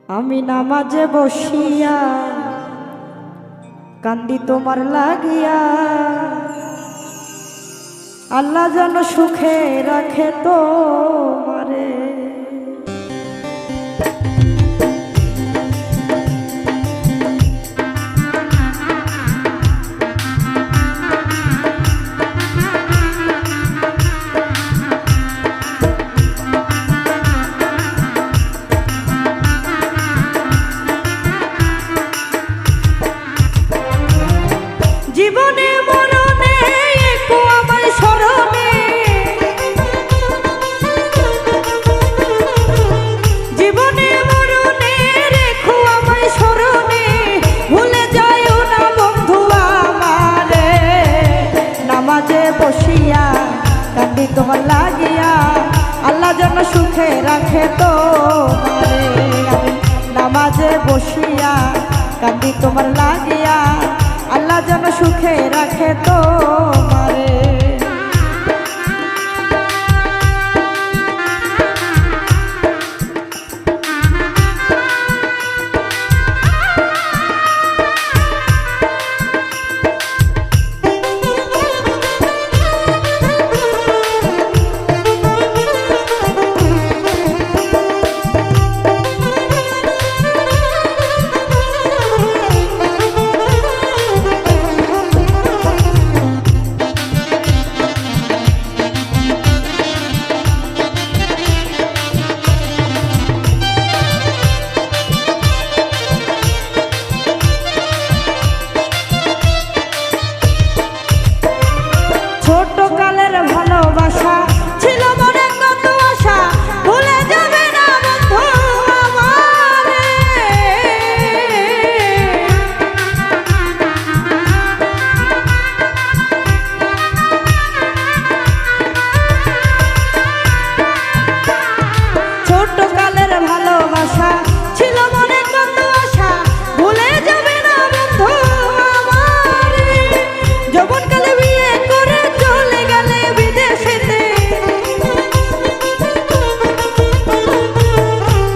আমি নামাজে বসিয়া কান্দি তোমার লাগিয়া, আল্লাহ যেন সুখে রাখে তোমারে। জীবনে মরণে একটু আমায় স্মরণে, জীবনে মরণে রেখো আমায় স্মরণে, ভুলে যাইও না বন্ধু আমারে। নামাজে বসিয়া কান্দি তোমার লাগিয়া, আল্লাহ যেন সুখে রাখে তোমারে। আমি নামাজে বসিয়া কান্দি তোমার লাগিয়া, আল্লাহ যেন সুখে রাখে তোমারে। ছোটকালের ভালোবাসা ছিল মনে কত আশা, ভুলে যাবে না বন্ধু আমারে। ছোটকালের ভালোবাসা ছিল মনে কত আশা, ভুলে যাবে না বন্ধু আমারে। যৌবনকালে বিয়ে করে চলে গেলে বিদেশেতে,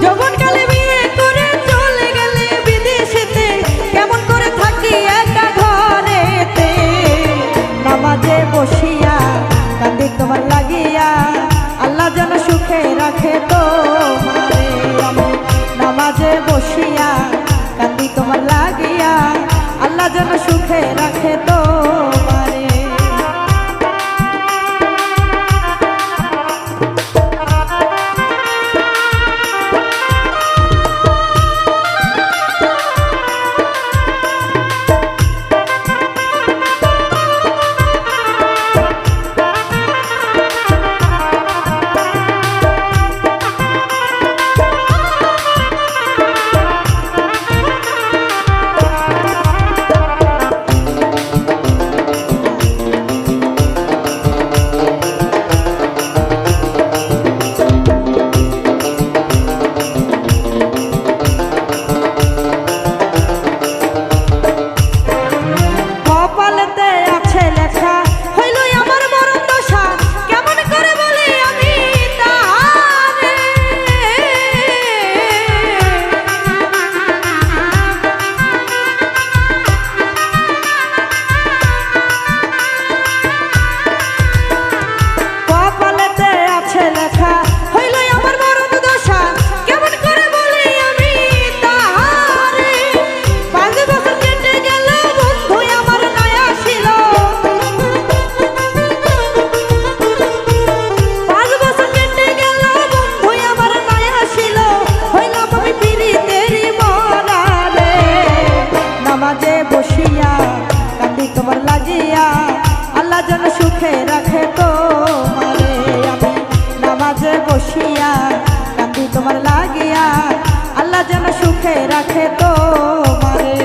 যৌবনকালে বিয়ে করে চলে গেলে বিদেশেতে, কেমন করে থাকি একা ঘরেতে। নামাজে বসিয়া কান্দি তোমার লাগিয়া, আল্লাহ যেন সুখে রাখে তোমারে। আমি নামাজে বসিয়া কান্দি তোমার লাগিয়া, আল্লাহ যেন সুখে রাখে তোমারে। কপালেতে আছে লেখা, হইল আমার মরণ দশা, কেমন করে বলি আমি তারে। কপালেতে আছে লেখা, হইল আমার মরণ দশা, কেমন করে বলি আমি তারে। 5 বছর কেটে গেল বন্ধু আমার নাই আসিল, 5 বছর কেটে গেল বন্ধু আমার নাই আসিল, হইলাম আমি পীড়িতেরই মরা রে। নামাজে বসিয়া কান্দি তোমার লাগিয়া, আল্লাহ যেন সুখে রাখে তোমারে। আমি নামাজে বসিয়া কান্দি তোমার লাগিয়া, আল্লাহ যেন সুখে রাখে তোমারে।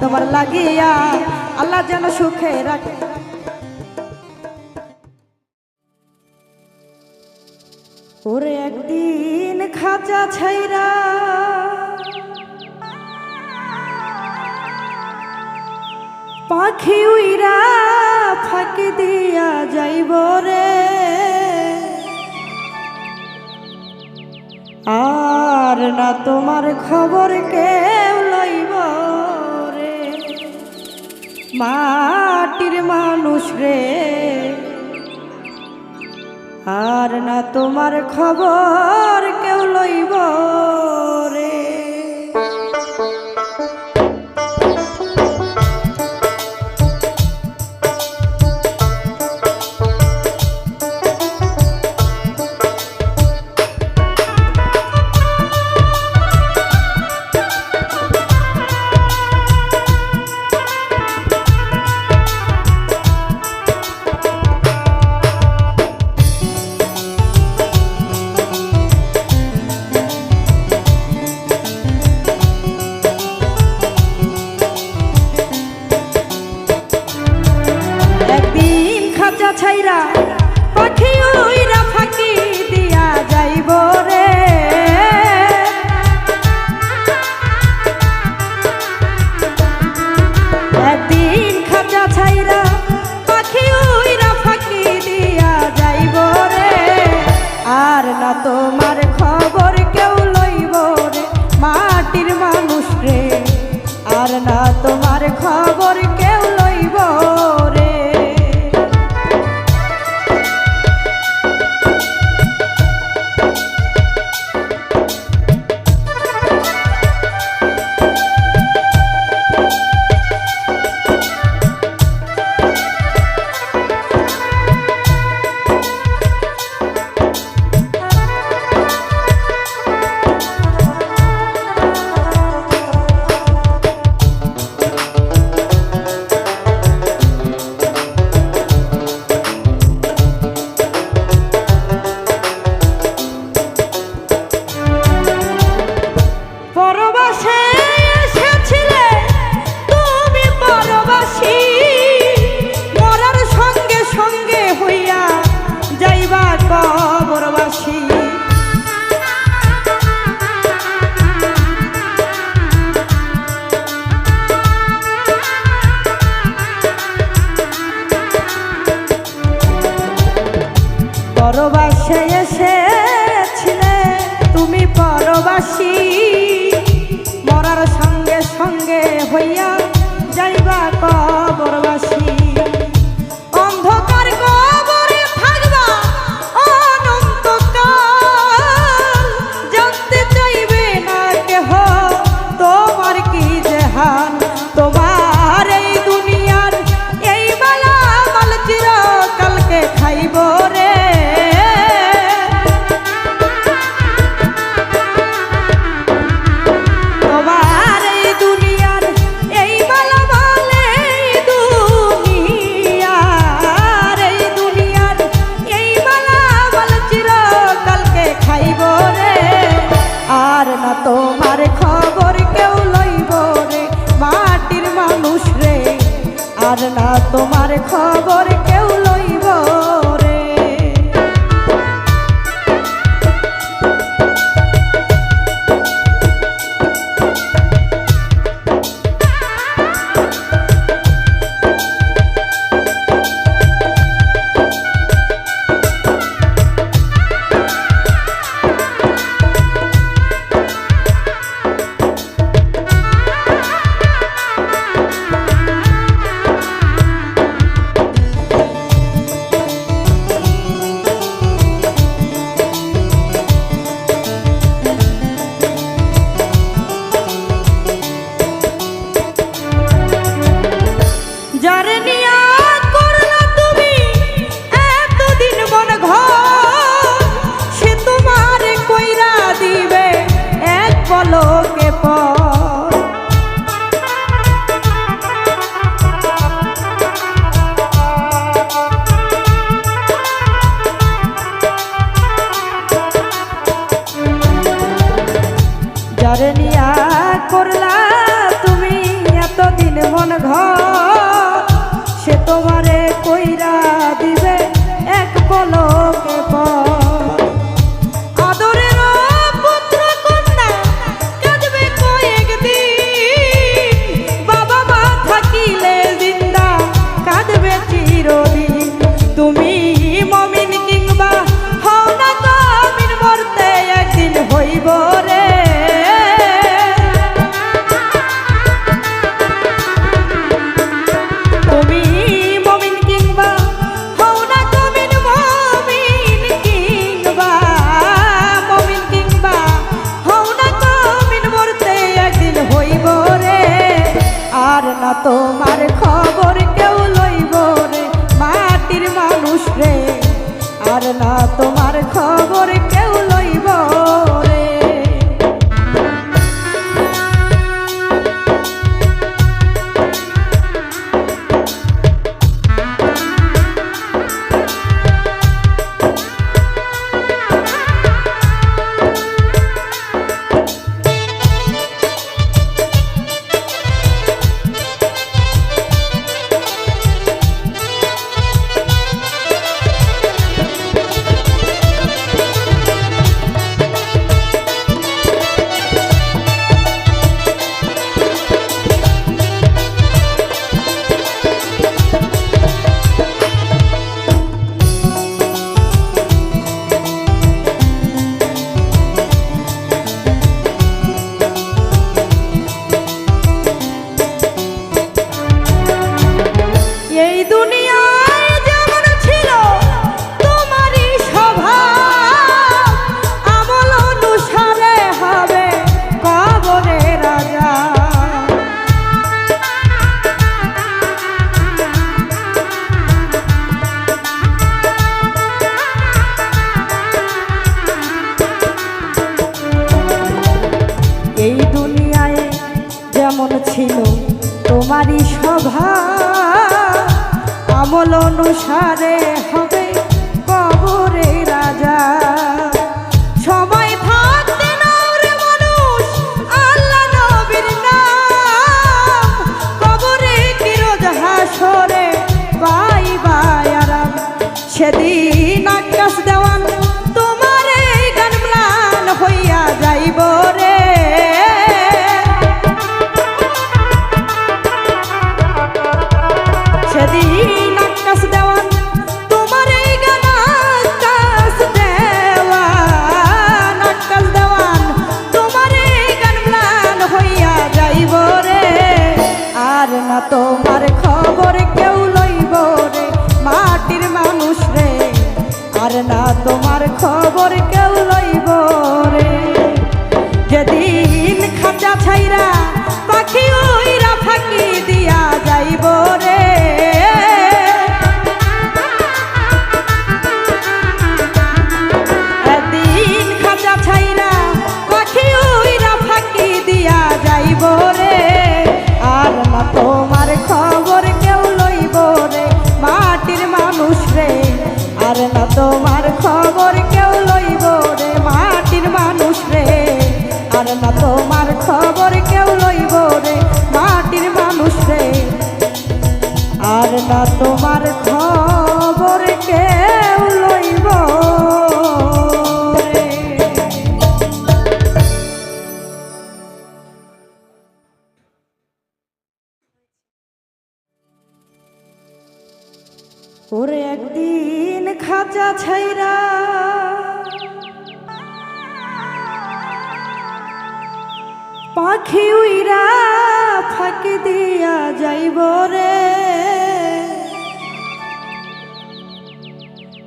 তোমার লাগিয়া আল্লাহ যেন সুখে রাখে। ওরে একদিন খাঁচা ছাইরা পাখি উইরা ফাঁকি দিয়া যাইব রে, আর না তোমার খবর কেউ লইব রে, মাটির মানুষ রে, আর না তোমার খবর কেউ লইব রে। ছাইরা পাখি উইরা ফাঁকি দিয়া যাইব রে, একদিন খাঁচা ছাইরা পাখি উইরা ফাঁকি দিয়া যাইব রে, আর না তোমার খবর কেউ লইব রে, মাটির মানুষ রে, আর না তোমার খবর কেউ লইব রে। পরবাসে এসেছিলে তুমি পরবাসী, মরার সঙ্গে সঙ্গে হইয়া যাইবা কবরবাসী, অন্ধকার কবরে থাকবা অনন্তকাল, জানতে চাইবে না কেহ তোমার কি জেহান, তোমার এই দুনিয়ার এই মালা মাল চিরকালকে খাইব রে। তোমার খবর কেউ লইব রে, মাটির মানুষ রে, আর না তোমার খবর কেউ লইব রে। যারে নিয়া করলা তুমি এতদিন জীবন ঘর সে তোমারে কইরা দিবে এক পলকে পর। আদরের পুত্র কন্যা কাঁদবে কয়েকদিন, বাবা মা থাকিলে জিন্দা কাঁদবে চিরদিন। তুমি মমিন কিংবা হও না কামিন, মরতে একদিন হইব রে। তুমি মমিন কিংবা হও না কামিন, মমিন কিংবা হও না কামিন, মরতে একদিন হইব রে। আর না তোমার খবর কেউ লইব রে মাটির মানুষ রে, আর না তোমার খবর কেউ লইব রে। এই দুনিয়ায় যেমন ছিল তোমারই স্বভাব, আমল অনুসারে হবে কবরে রাজা। সময় থাকতে নাও রে মানুষ আল্লাহ নবীর নাম, কবরে কি রোজ হাসরে পাইবা আরাম। সেদিন আকাশ দেওয়ান তোমার এই গান ম্লান হইয়া যাইব রে। সেদিন আকাশ দেওয়ান তোমার এই গান, আকাশ দেওয়ান তোমার এই গান ম্লান হইয়া যাইব রে। আর না তোমার খবর কেউ লইব রে মাটির মানুষ রে, আর না তোমার খবর কেউ লইব রে। যেদিন খাঁচা ছাইরা পাখি উইরা ফাঁকি দিয়া যাইব রে। একদিন খাঁচা ছাইরা পাখি উইরা ফাঁকি দিয়া যাইব রে। আর না তোমার খবর কেউ লইব রে মাটির মানুষ রে, আর না তোমার খবর কেউ লইব রে মাটির মানুষ রে, আর না তোমার খবর কেউ লইব রে মাটির মানুষ রে, আর না তোমার খবর কেউ লইব রে। ওরে একদিন খাঁচা ছাইরা পাখি উইরা ফাঁকি দিয়া যাইব রে।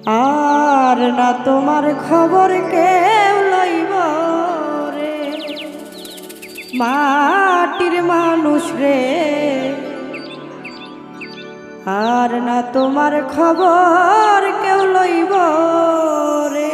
আর না তোমার খবর কেউ লইব রে মাটির মানুষ রে, আর না তোমার খবর কেউ লইব রে।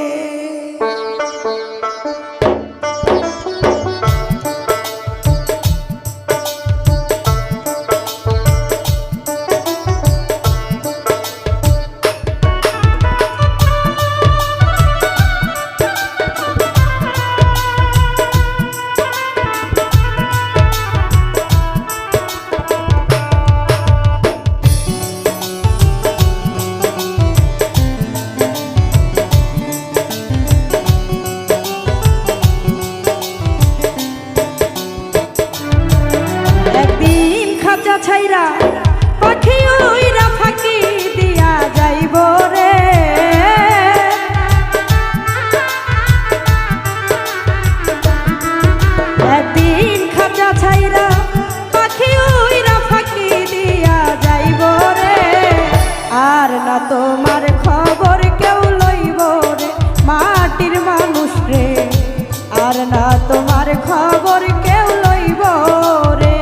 তোমার খবর কেউ লইব রে।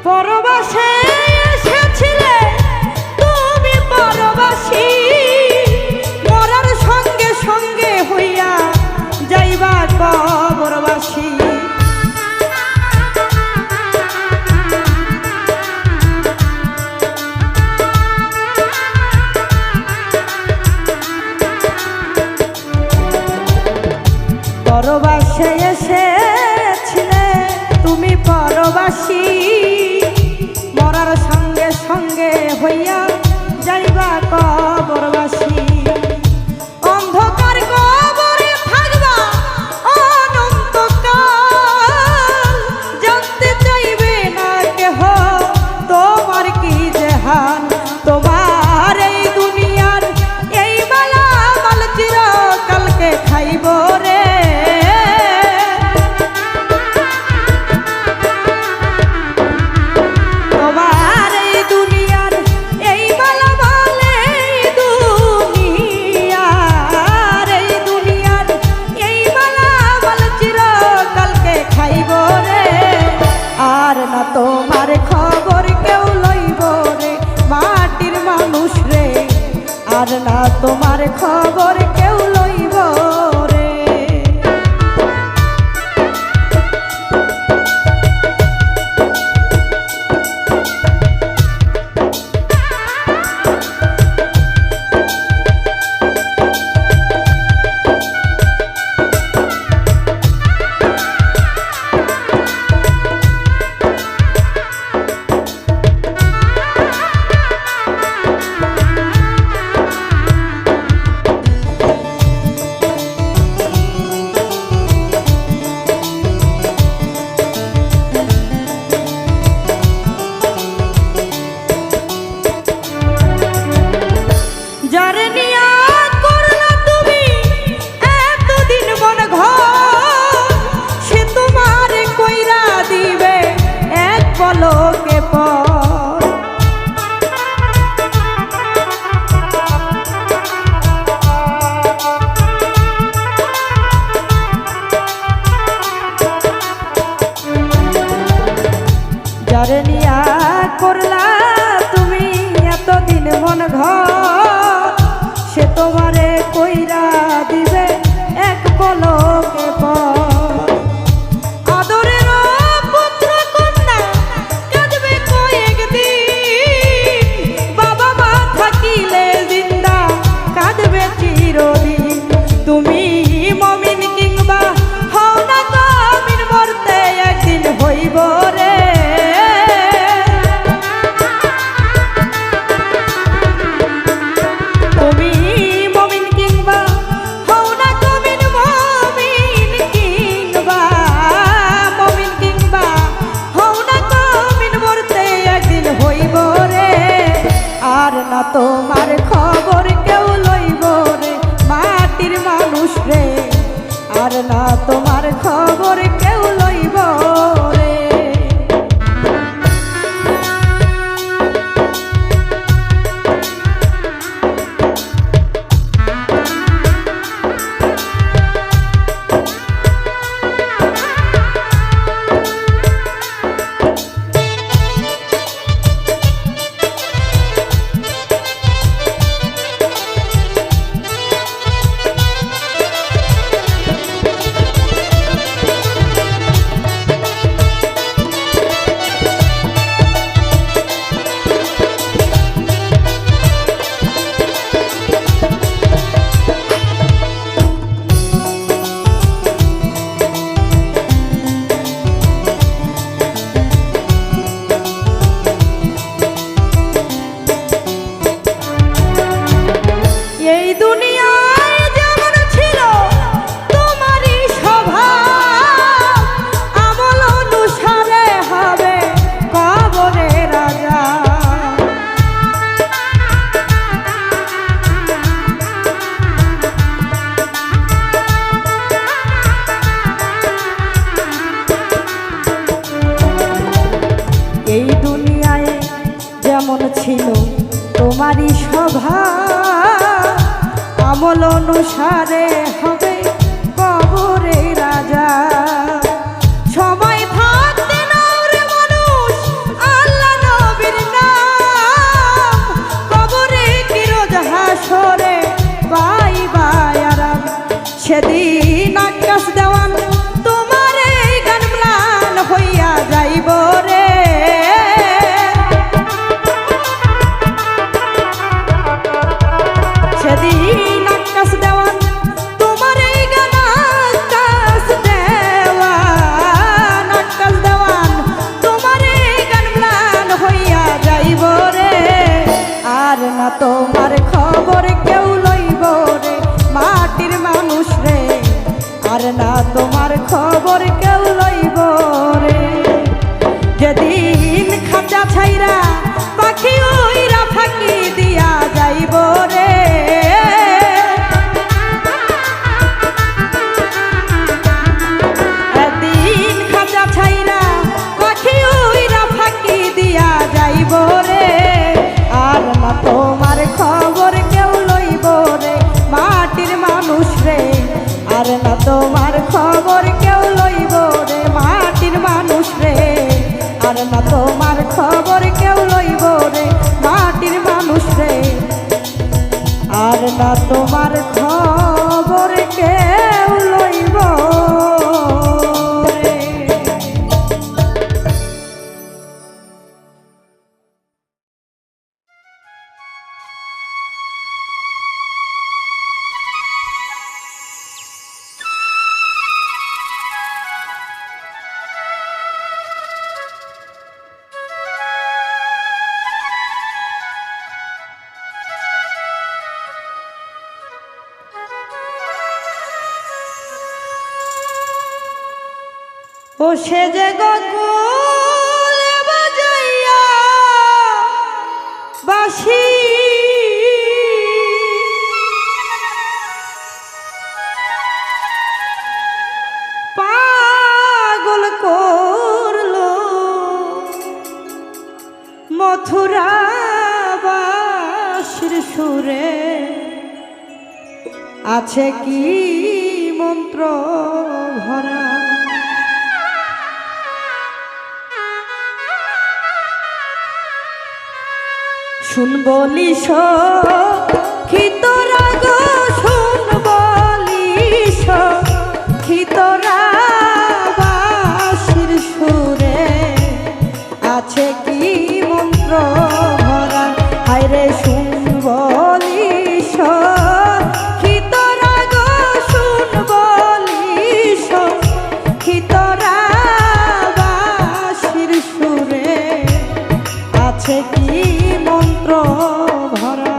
পরবাসে এসেছিলে তুমি পরবাসী, মরার সঙ্গে সঙ্গে হইয়া যাইবা কবরবাসী। অন্ধকার কবরে থাকবা অনন্তকাল, জানতে চাইবে না কেহ তোমার কি জেহান। তোমার এই দুনিয়ার এই মালামাল চিরকালকে খাইব রে। তোমার খবর কেউ লইব রে মাটির মানুষ রে, আর না তোমার খবর কেউ লইব রে। যারে নিয়া করলা তুমি এতদিন মন ঘর, সে তোমারে কইরা দিবে এক পলকে পর। আদরের পুত্র কন্যা কাঁদবে কয়েকদিন, বাবা মা থাকিলে জিন্দা কাঁদবে চিরদিন। তুমি মমিন কিংবা হও না কামিন, মরতে একদিন হইব রে। তোমার খবর কেউ লইব রে মাটির মানুষ রে, আর না তোমার খবর কেউ লইব রে। তোমারই স্বভাব আমল অনুসারে হবে কবরে রাজা। সময় থাকতে নাও রে মানুষ আল্লাহ নবীর নাম, কবরে কি রোজ হাসরে পাইবা আরাম। সেদিন আকাশ দেওয়ান তোমার এই গান ম্লান হইয়া যাইব রে। সেদিন আকাশ দেওয়ান তোমার এই গান, আকাশ দেওয়ান তোমার এই গান ম্লান হইয়া যাইব রে। আর না তোমার খবর কেউ লইব রে মাটির মানুষ রে, আর না তোমার খবর কেউ লইব রে। যেদিন খাঁচা ছাইরা পাখি উইরা ফাঁকি দিয়া যাইব রে। একদিন খাঁচা ছাইরা পাখি উইরা ফাঁকি দিয়া যাইব রে। আর না তোমার খবর কেউ লইব রে মাটির মানুষ রে, আর না তোমার খবর কেউ লইব রে মাটির মানুষ রে, আর না তোমার খবর কেউ লইব রে মাটির মানুষ রে, আর না তোমার খবর কেউ লইব রে। ও সে যে গোকুলে বাজাইয়া বাঁশি, পাগল করলো মথুরা বাঁশির সুরে। আছে কি মন্ত্র ভরা, শুন বলি সখিতরা গো, শুন বলি সখিতরা বাঁশির সুরে। আছে কি মন্ত্র ভরা, হায়রে শুন বলি সখিতরা গো, শুন বলি সখিতরা বাঁশির সুরে। আছে কি মন্ত্র ভরা।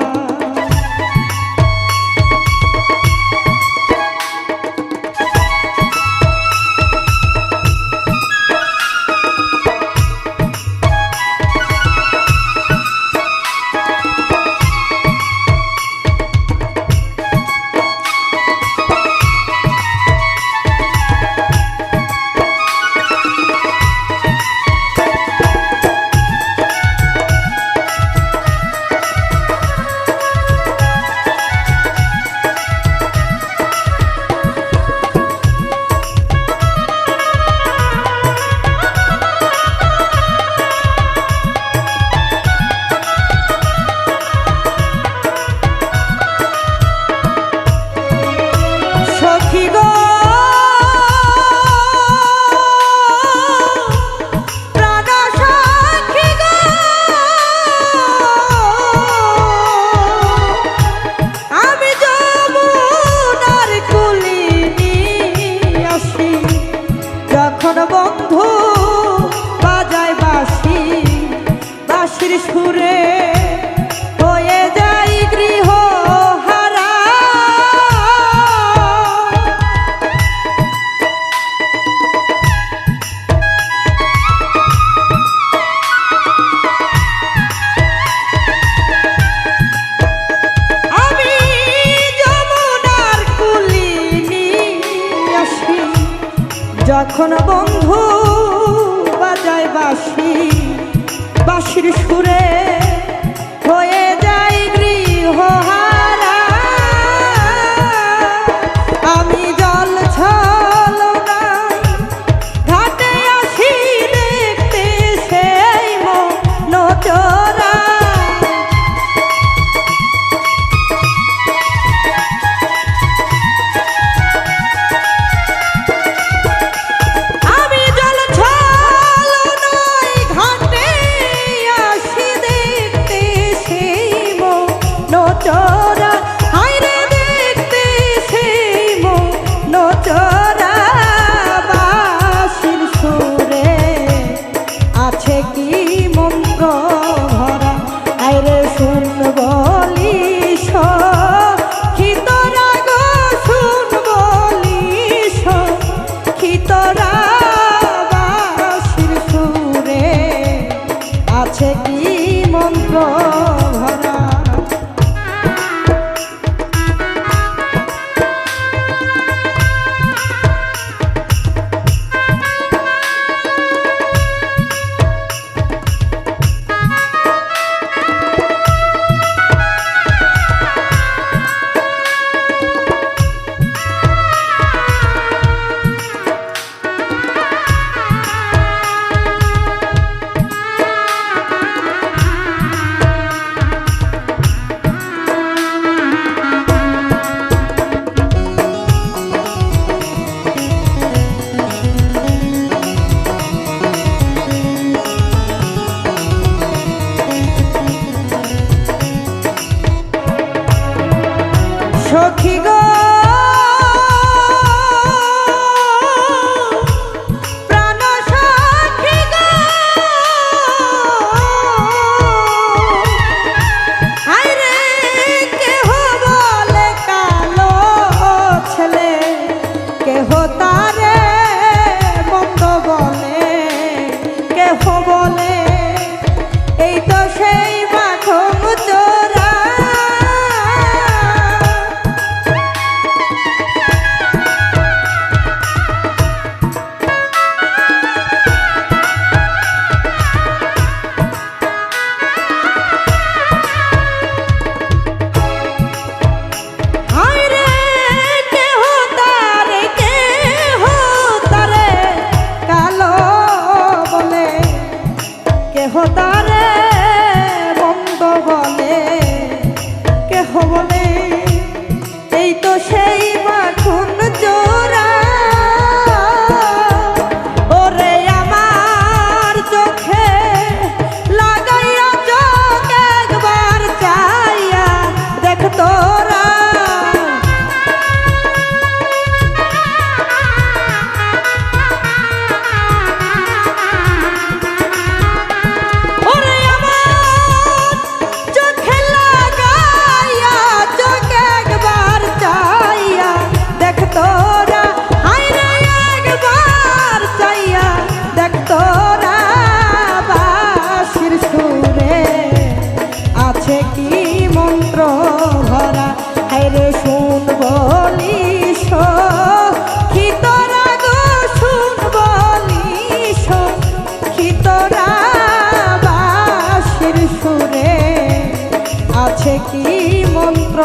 সুরে হয়ে যাই গৃহ হারা। আমি যমুনার কুলিনী আসি, যখন বন্ধু বাজায় বাঁশি, বাঁশির সুরে হয়ে যায় সখী গো প্রাণ সখী গো আইরে কেহ বলে কালো ছেলে কেহ তারে মন্দ বলে কেহ বলে এই তো সেই মাখন চোরা কেহ তারে মন্দ বলে কেহ বলে এই তো সেই মাখন জোড়া ওরে আমার চোখে লাগাইয়া চোখ একবার চাইয়া দেখ তোরা আছে কি মন্ত্র ভরা হায়রে শুন বলিস কি তোরা গো শুন বলিস কি তোরা বাঁশির সুরে আছে কি মন্ত্র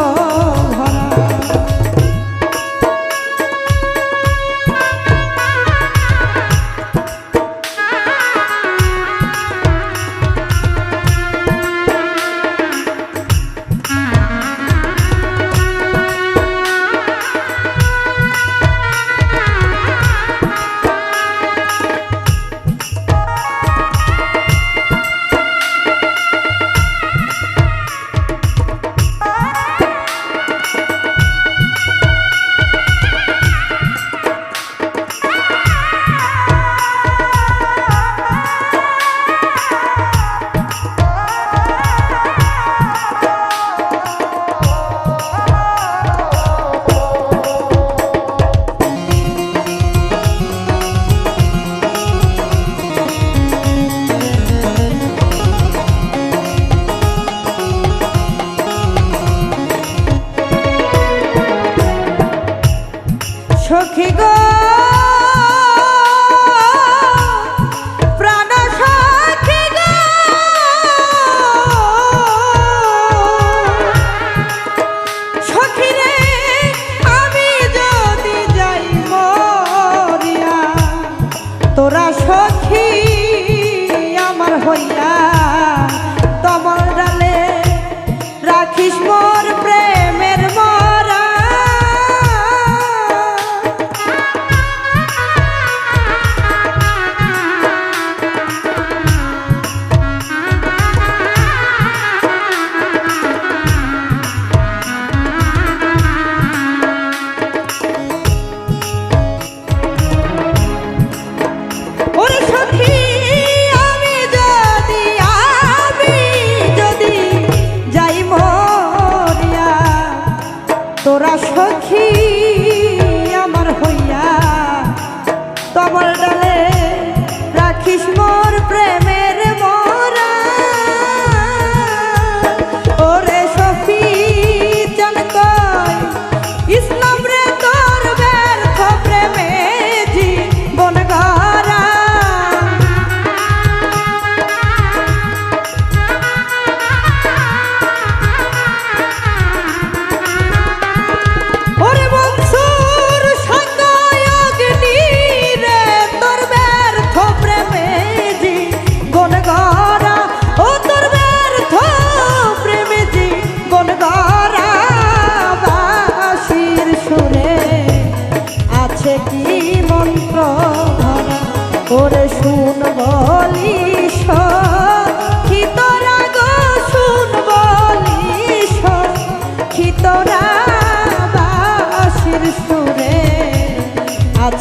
ভরা সখী গো প্রাণ সখী গো সখী রে আমি যদি যাই মরিয়া তোরা সখী আমার হইয়া তোমার ডালে রাখিস মোর প্রেমের মরা তোরা সখী আমার হইয়া তোমার ডালে রাখিস মোর প্রেমের মরা ওরে সখী চল কই ইসলাম রে তোর ব্যর্থ প্রেমে জীবন গড়া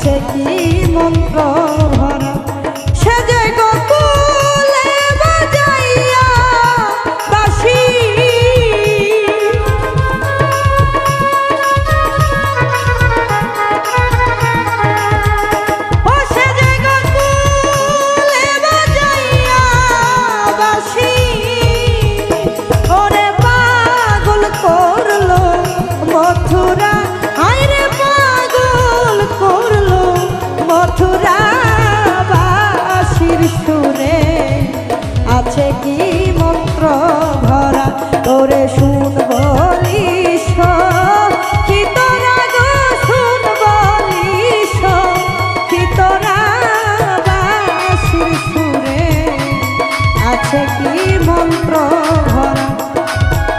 আছে কি মন্ত্র ভরা সে যে গোকুলে বাজাইয়া বাঁশি ও সে যে গোকুলে বাজাইয়া বাঁশি ওরে পাগল করলো মথুরা আইরে পাগল করলো মথুরা বাঁশির সুরে আছে কি মন্ত্র ভরা তোরে শুন বলিস কি তোরা গো শুন বলিস কি তোরা বাঁশির সুরে আছে কি মন্ত্র ভরা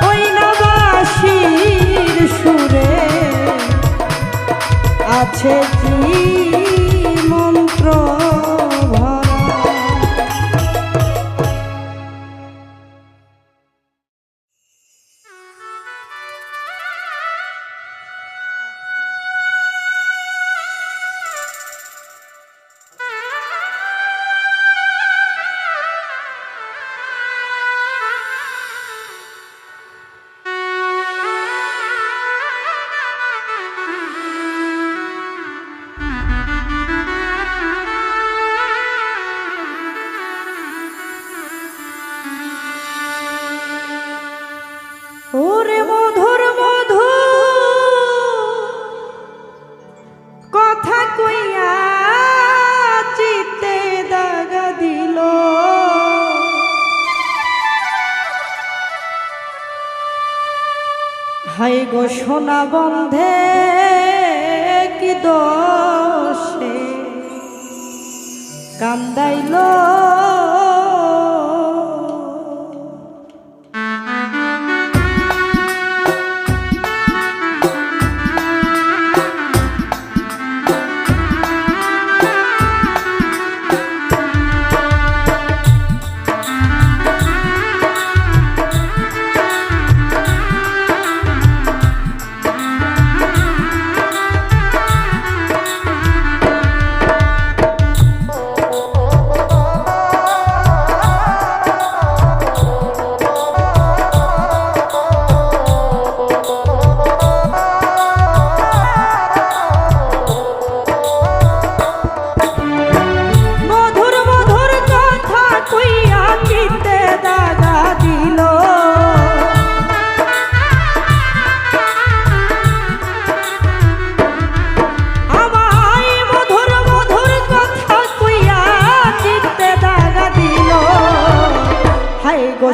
ওই না বাঁশির সুরে আছে কি মন্ত্র ভরা। ওরে মধুর মধু কথা কইয়া চিতে দাগা দিল হাই গো সোনা বন্ধে কি দোষে কান্দাইল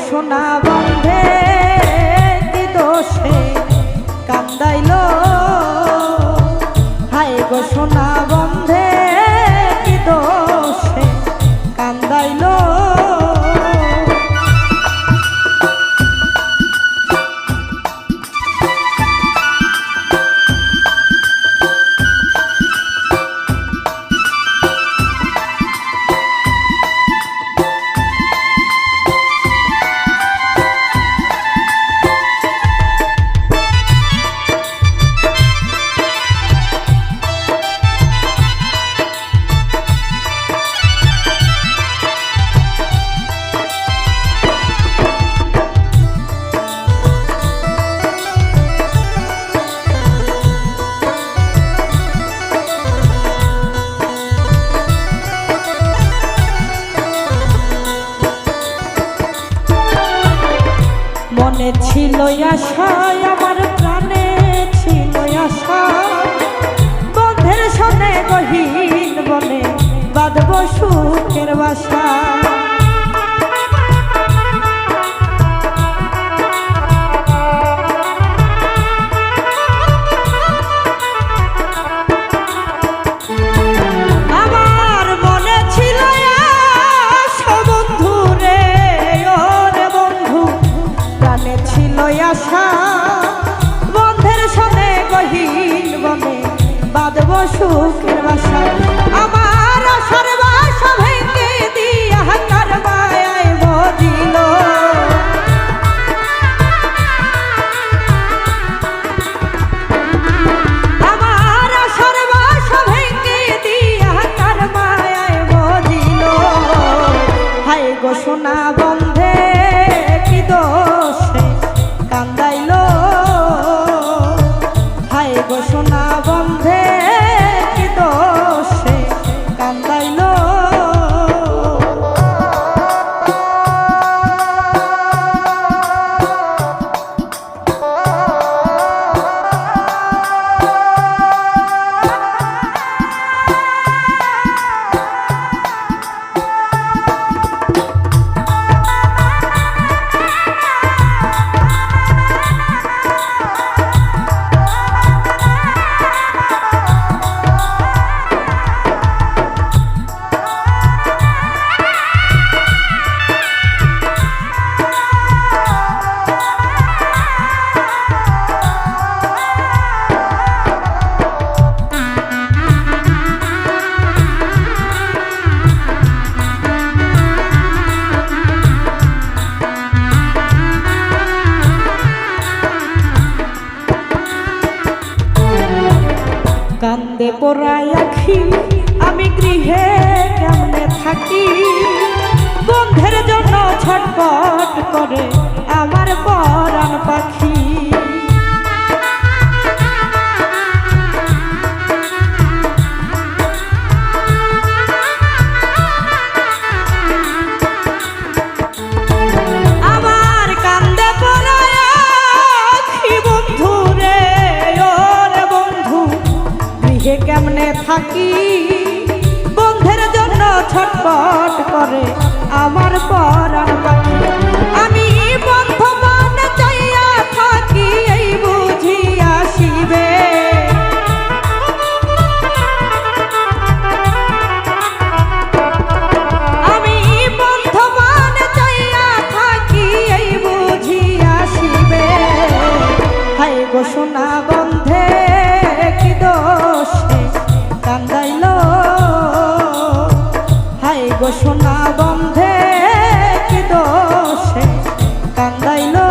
সোনা বন্ধে কি দোষে কান্দাইল হাই গো সোনা বন্ধে কি দোষে কান্দাইল মনে ছিল আশা আমার প্রাণে ছিল আশা বন্ধের সনে গহীন বনে বাঁধব সুখের বাসা আমার মনে ছিল আশা বন্ধু রে ওরে বন্ধু প্রাণে ছিল আশা বন্ধের সনে গহীন বনে বাঁধব সুখের বাসা আমার আশার বাসা ভেঙে দিয়া কার মায়ায় বদিল আমার আশার বাসা ভেঙে কান্দে পোড়ায় আখি আমি গৃহে কেমনে থাকি বন্ধের জন্য ছটপট করে আমার পরাণ পাখি কেমনে থাকি বন্ধের জন্য ছটপট করে আমার পরাণ পাখি আমি বন্ধমান চাইয়া থাকি এই বুঝি আসিবে আমি বন্ধমান চাইয়া থাকি এই বুঝি আসিবে হায় গো সোনা বন্ধে কি দোষে কান্দাইলো হায় গো সোনা বন্ধে কি দোষে কান্দাইলো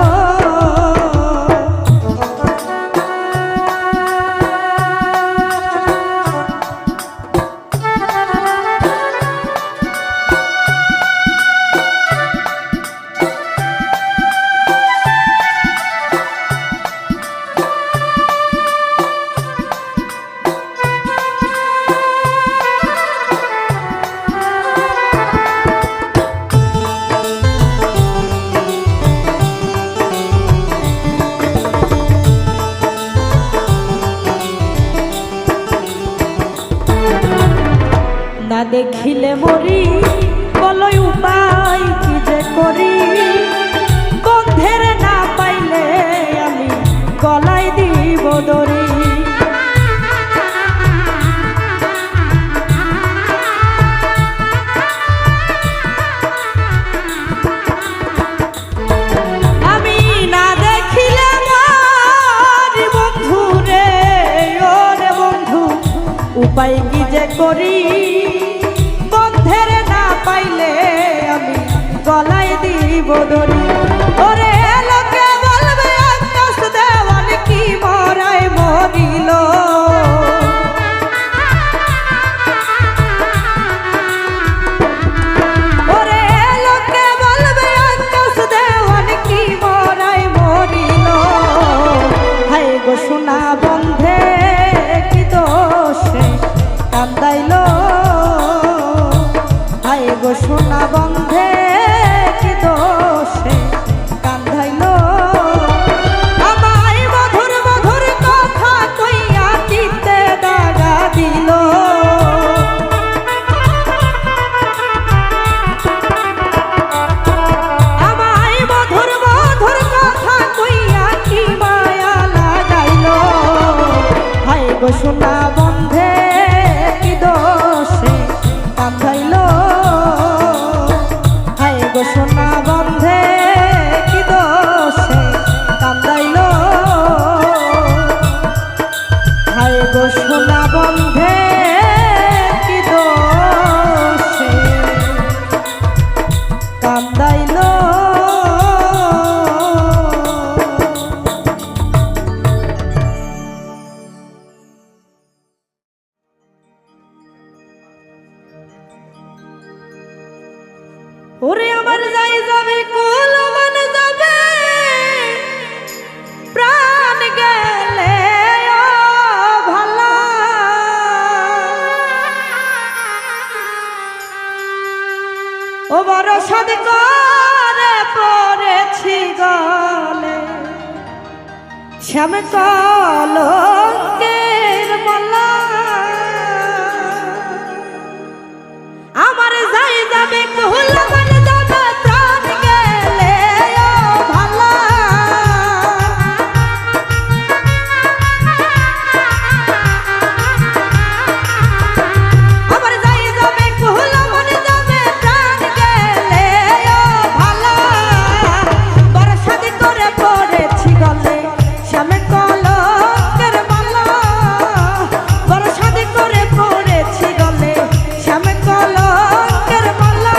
না দেখিলে মরি বলই উপায় কি যে করি বন্ধের না পাইলে আমি গলায় দিব দড়ি আমি না দেখিলে মরি বন্ধু রে ওরে বন্ধু উপায় কি যে করি বন্ধের না পাইলে আমি গলায় দিব দড়ি ওরে লোকে বলবে আকাশ দেওয়ান কি মরায় মরিল ওরে লোকে বলবে আকাশ দেওয়ান কি মরায় মরিল হায় গো সোনা বন্ধে কি দোষে কান্দাইলো হায় গো সোনা বন্ধে কি দোষে কান্দাইলো আমায় মধুর মধুর কথা কইয়া চিত্তে দাগা দিল আমায় মধুর মধুর কথা কইয়া কি মায়া লাগাইলো হায় গো সোনা বন্ধে কি দোষে কান্দাইলো হায় গো সোনা বন্ধে কি দোষে কান্দাইলো হায় গো সোনা বন্ধে কি দোষে কান্দাইলো ওরে আমার যাই যাবে কুল মান যাবে প্রাণ গেলে ও ভালা ও বড় সাদ করে পড়েছি গলে শ্যাম কলঙ্কের মালা আমার যাই যাবে কুল মান যাবে প্রাণ গেলে ও ভালা আমার যাই যাবে কুল মান যাবে প্রাণ গেলে ও ভালা বড় সাদি করে পড়েছি গলে শ্যাম কলঙ্কের মালা বড় সাদি করে পড়েছি গলে শ্যাম কলঙ্কের মালা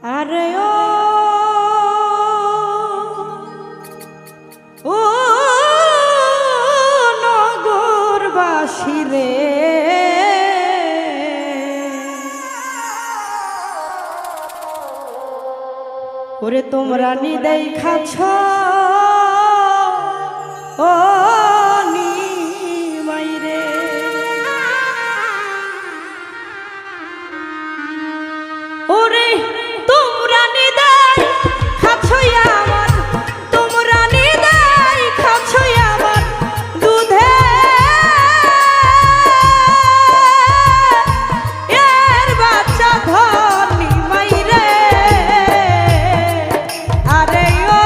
আরে ও নগরবাসী রে, ওরে তোমরা নিদেই খাচ্ছ ও নিমাই রে, ওরে তোমরা নিদেই খাচ্ছ আমার, তোমরা নিদেই খাচ্ছ আমার দুধে এর বাচ্চা ধর নিমাই রে। আরে ও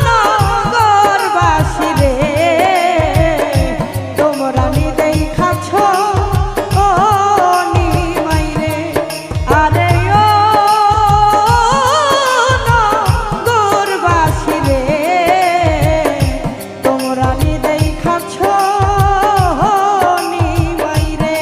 নগরবাসী রে, তোমরা নিদেই খাচ্ছ ও নিমাই রে। আরে ও নগরবাসী রে, তোমরা নিদেই খাচ্ছ নিমাই রে।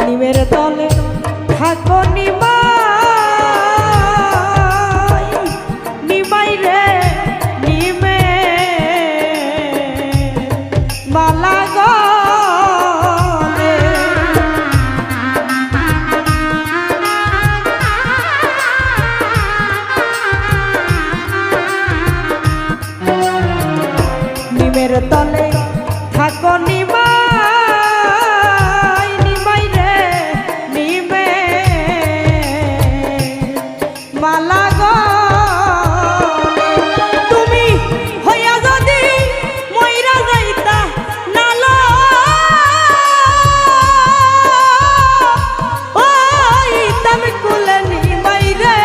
নিমের তলে থাকো নিমাই, নিমাই রে নিমে মালা গলে, নিমের তলে থাকো নিমাই, নিমাই রে নিমে মালা গলে। তুমি হইয়া যদি মইরা যাইতা নালো, ওই তুমি কুলে নিমাই রে।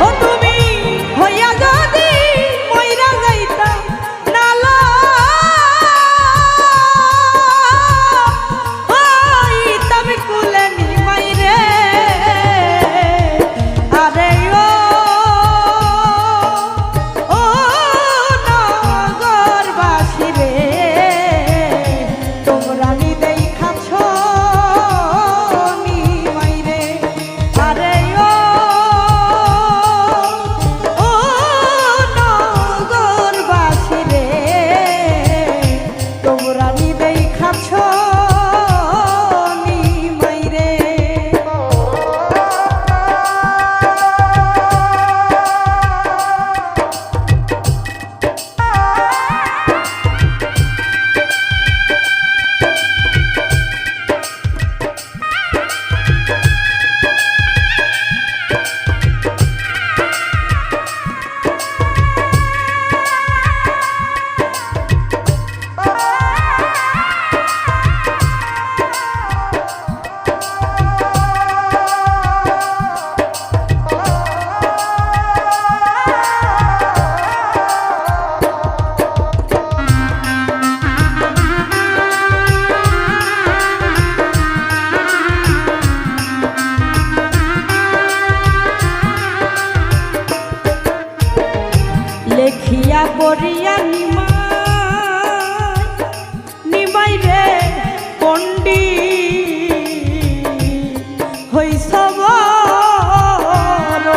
ও তুমি হইয়া যদি মইরা যাইতা নালো, ওই তুমি কুলে নিমাই রে। আরে ও নগরবাসী রে, তোমরা নিদেই খাচ্ছ নিমাই রে। আরে ও নগরবাসী রে, তোমরা নিদেই খাচ্ছ নিমাই রে। লেখিয়া পড়িয়া নিমাই, নিমাই রে পণ্ডিত হইছ বড়।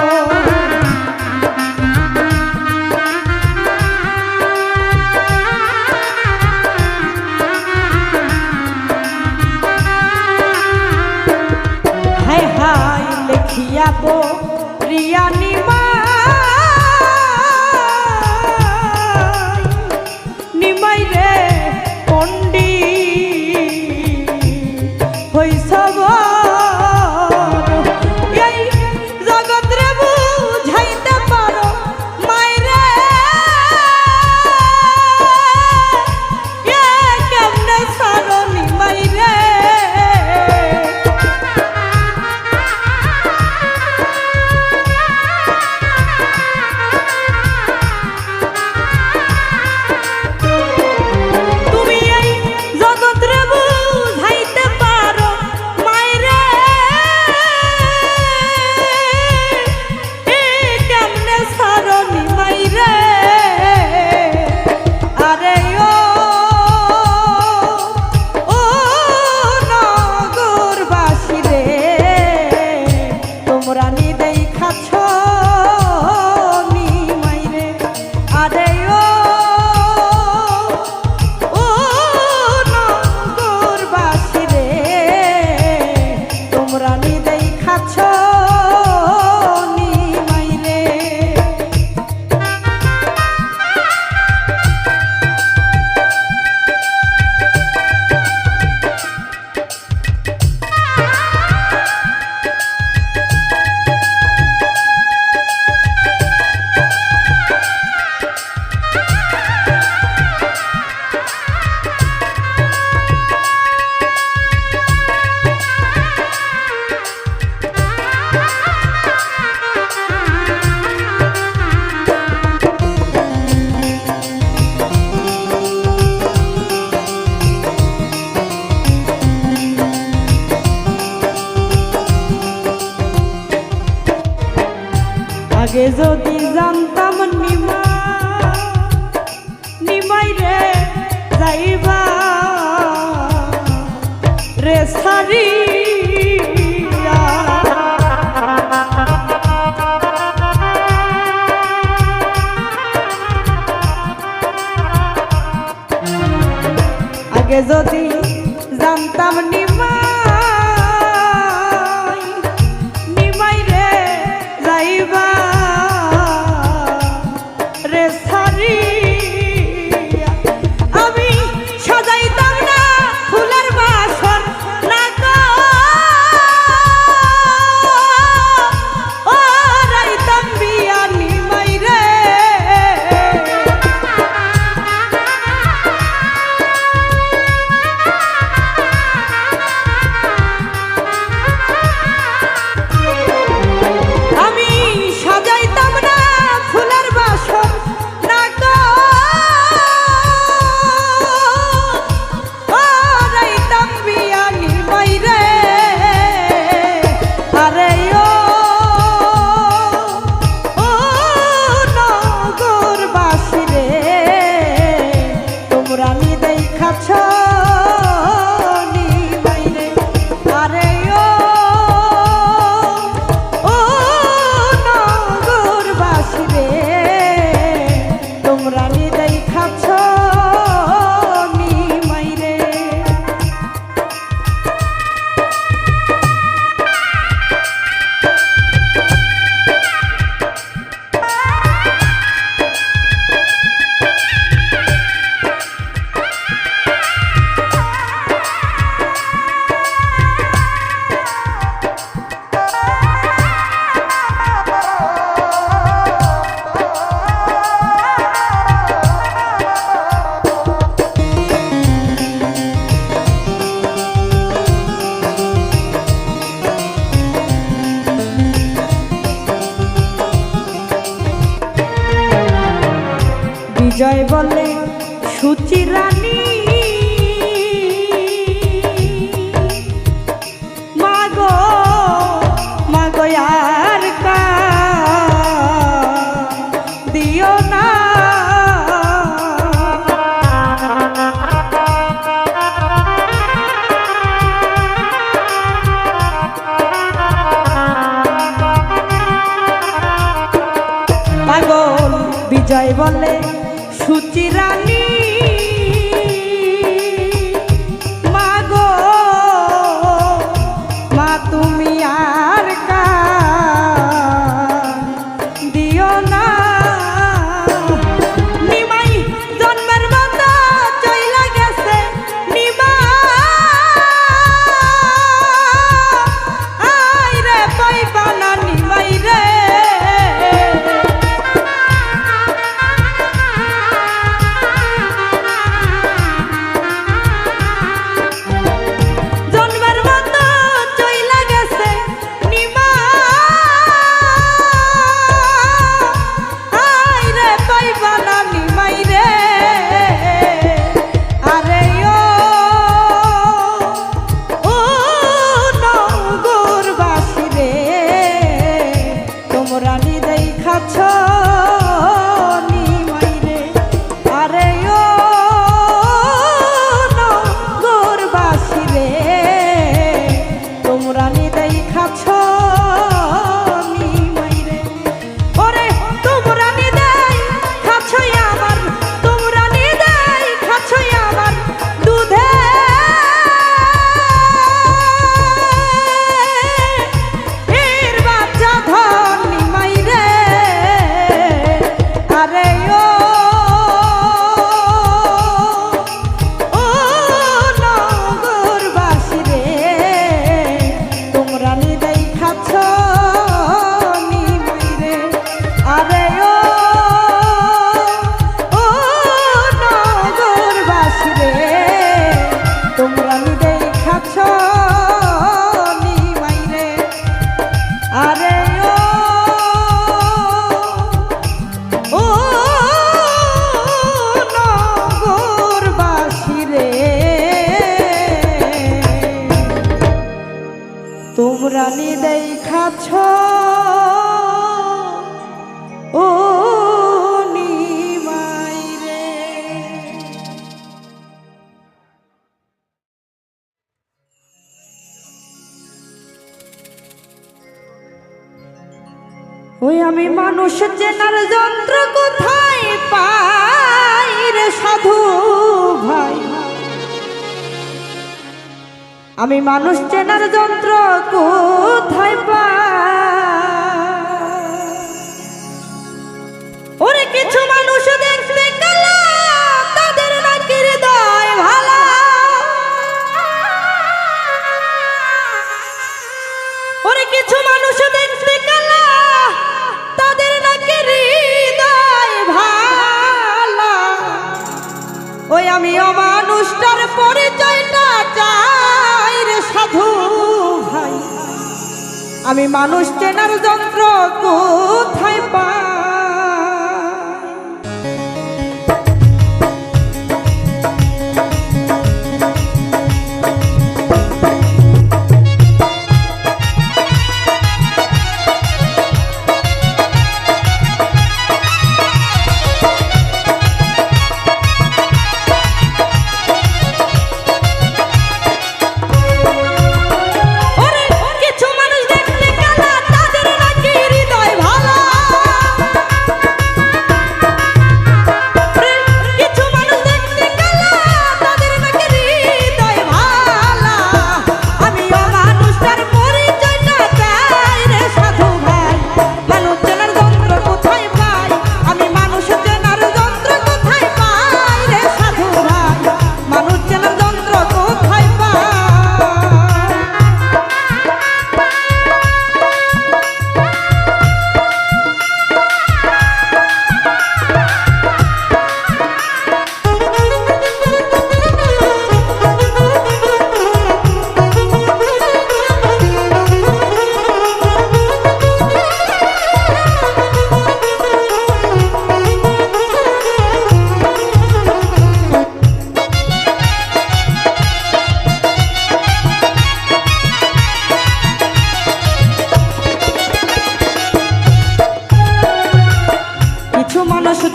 হায় হায় লেখিয়া পড়িয়া নিমাই, নিমাই যদি জানতাম নিমাই রে যাইবা রে সারিয়া আগে যদি জানতাম নিমাই রে যাইবা রে সারিয়া আমি সাজাইতাম না ফুলের বাসর না গো ও রাইতাম বিয়া নিমাই রে বিজয় বলে সুচি রানী মাগো মাগো আর কা দিও না পাগল বিজয় বলে সুচি রানী মাগো মা তুমি আর কা দিও না নিমাই জন্মের মতো চইলা গেছে নিমাই রে পাইবা না নিমাই রে তোমরা নি দেখাছ ওই আমি মানুষ চেনার যন্ত্র কোথায় পাই রে সাধু ভাই, আমি মানুষ চেনার যন্ত্র কোথায় পাই। ওরে কিছু মানুষ দেখতে কালা, তাদের নাকি হৃদয় ভালা। ওরে কিছু মানুষ দেখতে কালা, তাদের নাকি হৃদয় ভালা। ওই আমি অমানুষটার পরিচয়টা চাই রে সাধু ভাই, আমি মানুষ চেনার যন্ত্র কোথায় পাই।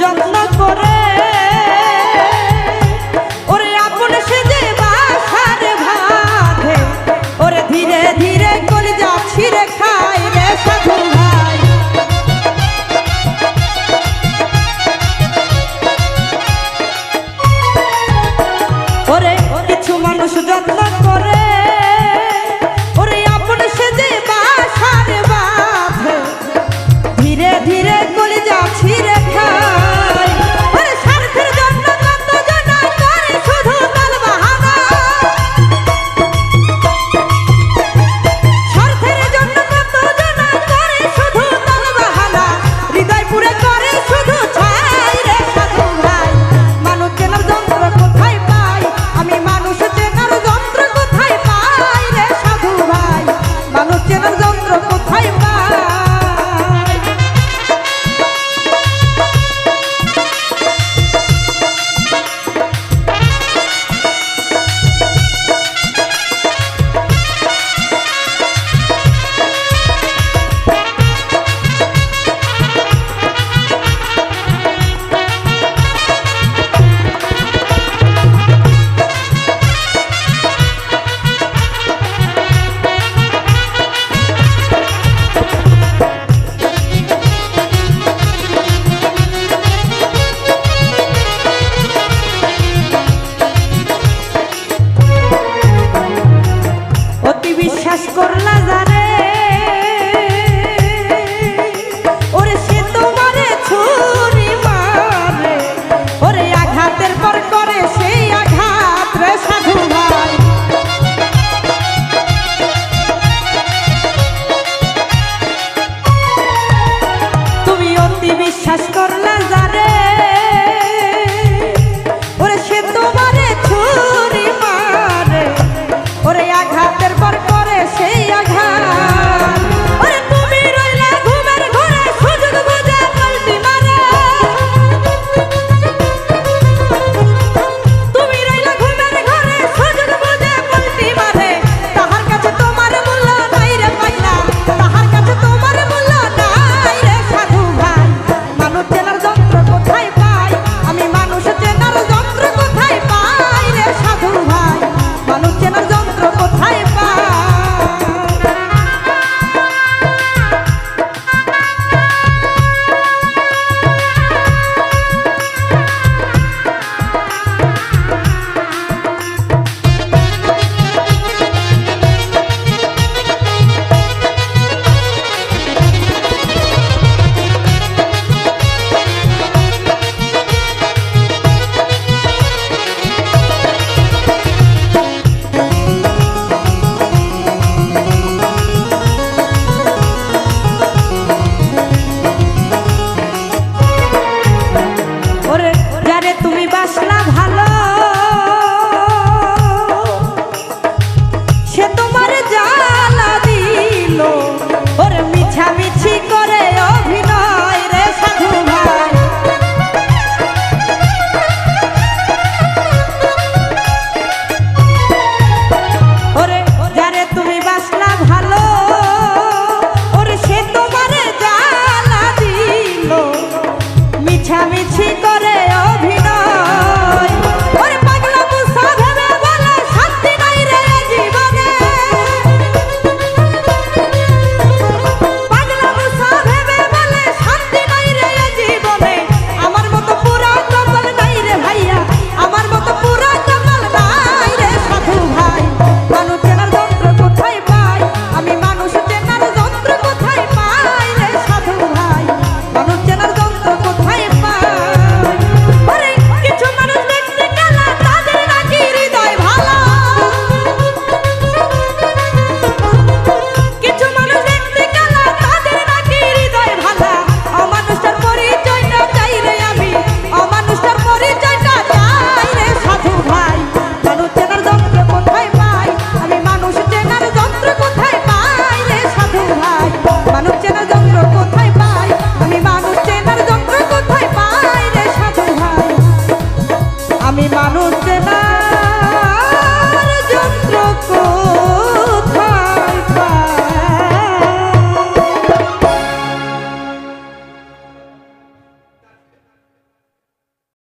যত্ন করে